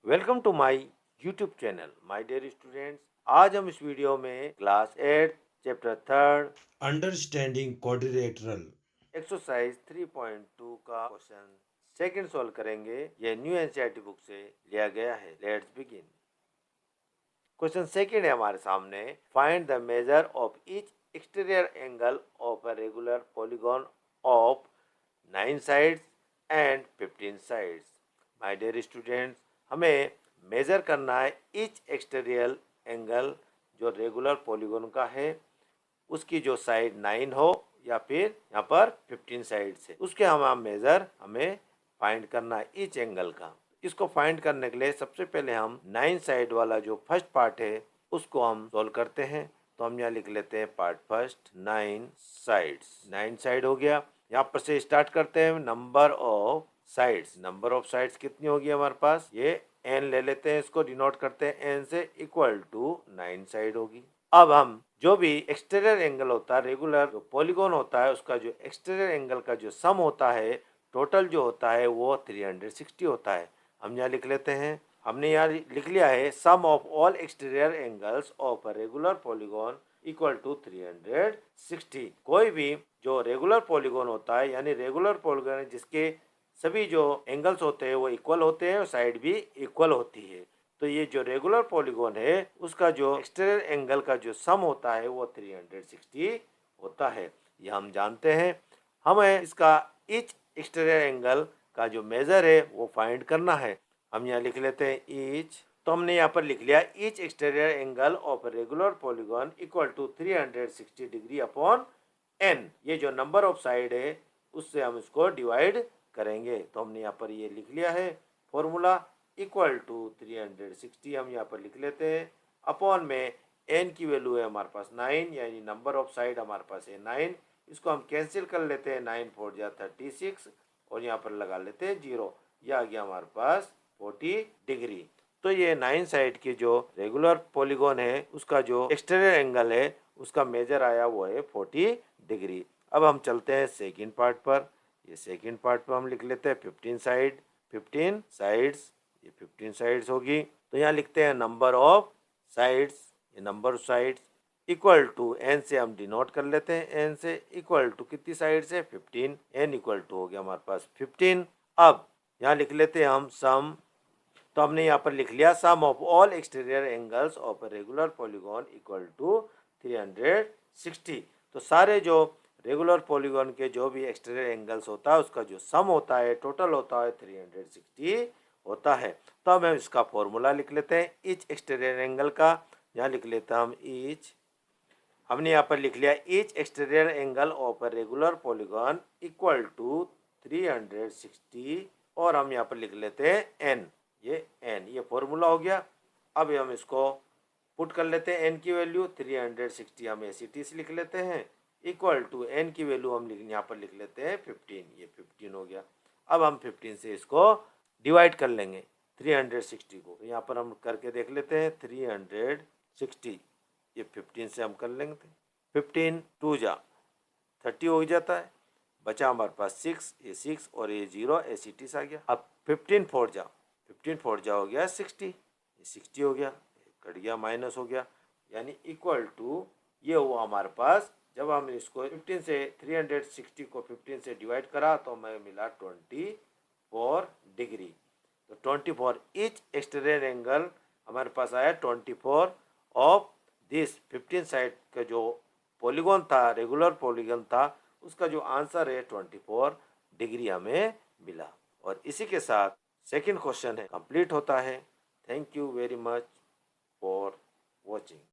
Welcome to my YouTube channel my dear students. आज हम इस वीडियो में class 8 chapter 3 understanding quadrilateral exercise 3.2 का क्वेश्चन सेकंड सॉल्व करेंगे। यह न्यू एनसीईआरटी बुक से लिया गया है। Let's begin. क्वेश्चन सेकंड है हमारे सामने। Find the measure of each exterior angle of a regular polygon of 9 sides and 15 sides. My dear students, हमें मेजर करना है ईच एक्सटीरियर एंगल जो रेगुलर पॉलीगॉन का है, उसकी जो साइड 9 हो या फिर यहाँ पर 15 साइड से, उसके हम मेजर हमें फाइंड करना है ईच एंगल का। इसको फाइंड करने के लिए सबसे पहले हम 9 साइड वाला जो फर्स्ट पार्ट है उसको हम सोल्व करते हैं। तो हम यहाँ लिख लेते हैं पार्ट फर्स्ट 9 साइड्स। 9 साइड हो गया। यहाँ पर से स्टार्ट करते हैं number of sides. Number of sides कितनी होगी हमारे पास, ये n ले लेते हैं, इसको डिनोट करते हैं n से, इक्वल टू 9 साइड होगी। अब हम जो भी एक्सटीरियर एंगल होता है, रेगुलर जो पॉलीगॉन होता है, उसका जो एक्सटीरियर एंगल का जो सम होता है, टोटल जो होता है वो 360 होता है। हम यहाँ लिख लेते हैं, हमने यहाँ लिख लिया है sum of all exterior angles of a regular polygon equal to 360। कोई भी जो रेगुलर पॉलीगॉन होता है, यानी रेगुलर पॉलीगॉन जिसके सभी जो एंगल्स होते हैं वो इक्वल होते हैं और साइड भी इक्वल होती है। तो ये जो रेगुलर पॉलीगॉन है उसका जो एक्सटीरियर एंगल का जो सम होता है वो 360 होता है। ये हम जानते हैं। हमें इसका ईच एक्सटीरियर एंगल का जो मेजर है वो फाइंड करना है। हम यहाँ लिख लेते हैं ईच। तो हमने यहाँ पर लिख लिया each exterior angle of regular polygon equal to 360 degree upon n. ये जो नंबर ऑफ साइड है उससे हम इसको डिवाइड करेंगे। तो हमने यहाँ पर ये लिख लिया है फॉर्मूला, इक्वल टू 360 हम यहाँ पर लिख लेते हैं, अपॉन में n की वैल्यू है हमारे पास 9, यानी नंबर ऑफ साइड हमारे पास है 9। इसको हम कैंसिल कर लेते हैं, 9 4 जा 36 और यहाँ पर लगा लेते हैं 0। यह आ गया हमारे पास 40 डिग्री। तो ये 9 साइड की जो रेगुलर पॉलीगॉन है उसका जो एक्सटीरियर एंगल है उसका मेजर आया वो है 40 डिग्री। अब हम चलते हैं सेकेंड पार्ट पर। ये सेकेंड पार्ट पर हम लिख लेते हैं 15 साइड, 15 साइड्स, ये 15 साइड्स होगी। तो यहाँ लिखते हैं नंबर ऑफ साइड्स, ये number of sides equal to n से हम डिनोट कर लेते हैं, n से इक्वल टू कितनी साइड से 15, n इक्वल टू हो गया हमारे पास 15। अब यहाँ लिख लेते हैं हम सम। तो हमने यहाँ पर लिख लिया sum of all exterior angles of regular polygon equal to 360। तो सारे जो रेगुलर पॉलीगॉन के जो भी एक्सटीरियर एंगल्स होता है उसका जो सम होता है, टोटल होता है 360 होता है। तो अब हम इसका फॉर्मूला लिख लेते हैं ईच एक्सटीरियर एंगल का। यहाँ लिख लेते हैं हम ईच। हमने यहाँ पर लिख लिया each exterior angle of a regular polygon equal to 360 और हम यहाँ पर लिख लेते हैं n। ये फॉर्मूला हो गया। अब हम इसको पुट कर लेते हैं n की वैल्यू 360 हम एसिटी से लिख लेते हैं, इक्वल टू n की वैल्यू हम यहाँ पर लिख लेते हैं 15। ये 15 हो गया। अब हम 15 से इसको डिवाइड कर लेंगे 360 को। यहाँ पर हम करके देख लेते हैं 360, ये 15 से हम कर लेंगे। 15 2 जा 30 हो जाता है, बचा हमारे पास 6, ये 6 और ये 0 एसिटीस आ गया। अब 15 4 जा, 15 4 जा हो गया 60, ये 60 हो गया, कट गया माइनस हो गया, यानी इक्वल टू ये हुआ हमारे पास। जब हम इसको 15 से 360 को 15 से डिवाइड करा तो हमें मिला 24 डिग्री। तो 24 ईच एक्सटीरियर एंगल हमारे पास आया 24 ऑफ दिस 15 साइड का जो पॉलीगॉन था, रेगुलर पॉलीगॉन था, उसका जो आंसर है 24 डिग्री हमें मिला। और इसी के साथ सेकंड क्वेश्चन है कंप्लीट होता है। Thank you very much for watching.